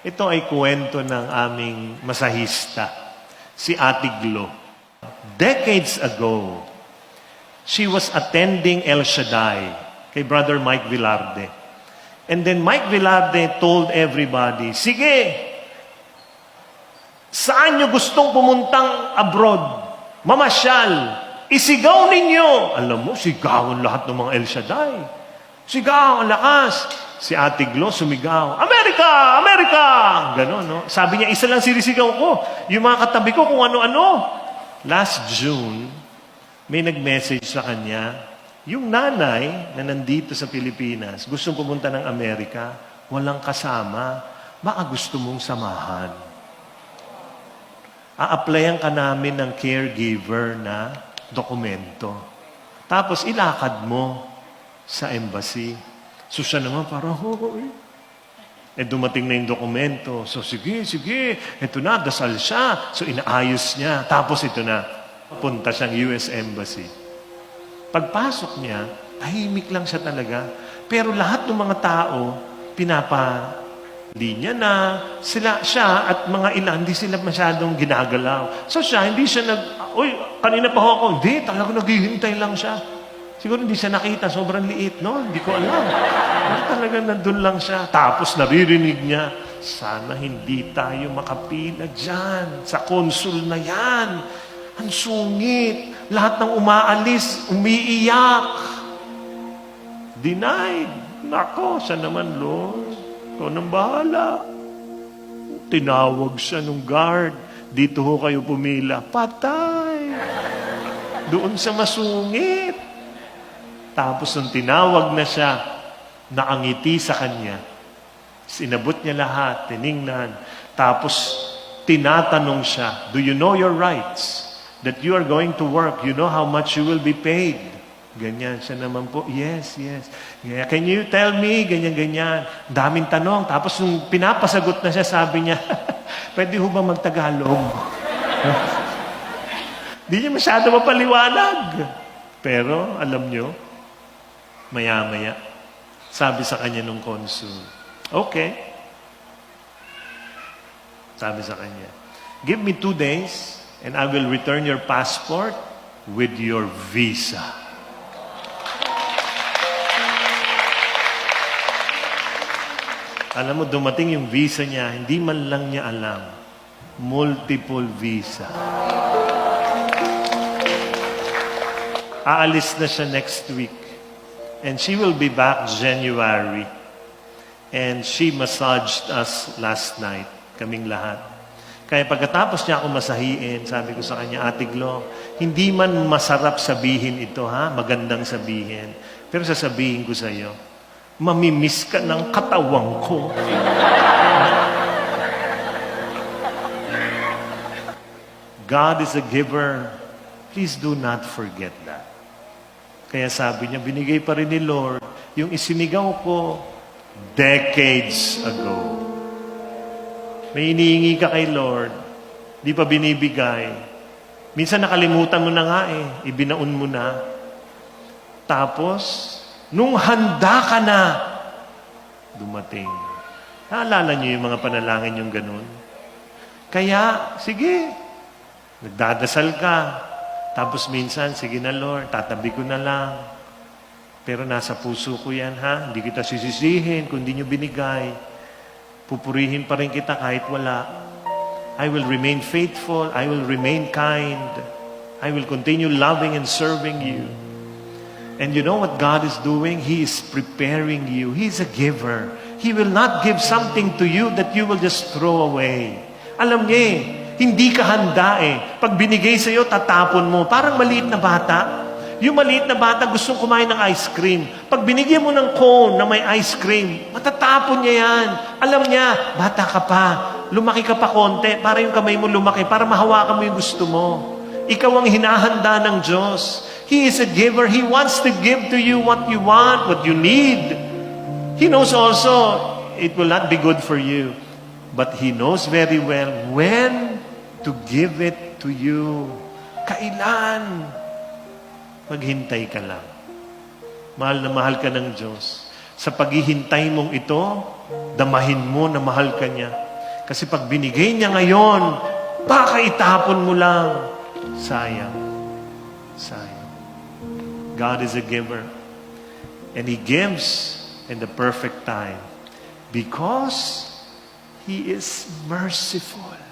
Ito ay kwento ng aming masahista, si Ate Glo. Decades ago, she was attending El Shaddai kay Brother Mike Velarde. And then Mike Velarde told everybody, sige, saan nyo gustong pumuntang abroad? Mamasyal, isigaw ninyo. Alam mo, sigawan lahat ng mga El Shaddai. Sigaw, ang lakas. Si Ate Glo sumigaw, Amerika! Amerika! Ganon, no? Sabi niya, isa lang sinisigaw ko. Yung mga katabi ko kung ano-ano. Last June, may nag-message sa kanya, yung nanay na nandito sa Pilipinas, gustong pumunta ng Amerika, walang kasama, baka gusto mong samahan. A-applyan ka namin ng caregiver na dokumento. Tapos ilakad mo sa embassy. So siya naman parang, hoy. Dumating na yung dokumento. So sige, ito na, dasal siya. So inaayos niya. Tapos ito na, punta siyang US Embassy. Pagpasok niya, tahimik lang siya talaga. Pero lahat ng mga tao, pinapalinya na. Siya at mga ilan, hindi sila masyadong ginagalaw. So siya, hindi siya kanina pa ako. Hindi, talaga naghihintay lang siya. Siguro hindi siya nakita, sobrang liit, no? Hindi ko alam. Talaga nandun lang siya. Tapos naririnig niya, sana hindi tayo makapila dyan. Sa konsul na yan. Ang sungit. Lahat ng umaalis, umiiyak. Denied. Nako, siya naman, Lord. Ikaw nang bahala. Tinawag siya nung guard. Dito ho kayo pumila. Patay. Doon sa masungit. Tapos nung tinawag na siya, nakangiti sa kanya. Sinabot niya lahat, tiningnan. Tapos tinatanong siya, do you know your rights? That you are going to work, you know how much you will be paid. Ganyan. Siya naman po, yes. Can you tell me? Ganyan. Daming tanong. Tapos nung pinapasagot na siya, sabi niya, pwede ho ba magtagalog? Di niya masyado mapaliwanag. Pero, alam niyo, maya-maya, sabi sa kanya nung consul, okay. Sabi sa kanya, give me 2 days and I will return your passport with your visa. Alam mo, dumating yung visa niya, hindi man lang niya alam. Multiple visa. Aalis na siya next week. And she will be back January. And she massaged us last night, kaming lahat. Kaya pagkatapos niya ako masahiin, sabi ko sa kanya, Ate Glo, hindi man masarap sabihin ito, ha? Magandang sabihin. Pero sasabihin ko sa iyo, mamimiss ka ng katawang ko. God is a giver. Please do not forget that. Kaya sabi niya, binigay pa rin ni Lord yung isinigaw ko decades ago. May iniingi ka kay Lord, di pa binibigay. Minsan nakalimutan mo na nga ibinaon mo na. Tapos, nung handa ka na, dumating. Naalala niyo yung mga panalangin yung ganun? Kaya, sige, nagdadasal ka. Tapos minsan, sige na Lord, tatabi ko na lang. Pero nasa puso ko yan, ha? Hindi kita sisisihin kung hindi nyo binigay. Pupurihin pa rin kita kahit wala. I will remain faithful. I will remain kind. I will continue loving and serving you. And you know what God is doing? He is preparing you. He is a giver. He will not give something to you that you will just throw away. Alam niya hindi ka handa Pag binigay sa'yo, tatapon mo. Parang maliit na bata. Yung maliit na bata gustong kumain ng ice cream. Pag binigyan mo ng cone na may ice cream, matatapon niya yan. Alam niya, bata ka pa. Lumaki ka pa konti para yung kamay mo lumaki, para mahawakan mo yung gusto mo. Ikaw ang hinahanda ng Diyos. He is a giver. He wants to give to you what you want, what you need. He knows also it will not be good for you. But He knows very well when to give it to you. Kailan? Maghintay ka lang. Mahal na mahal ka ng Diyos. Sa paghihintay mong ito, damahin mo na mahal ka niya. Kasi pag binigay niya ngayon, baka itapon mo lang. Sayang. Sayang. God is a giver. And He gives in the perfect time because He is merciful.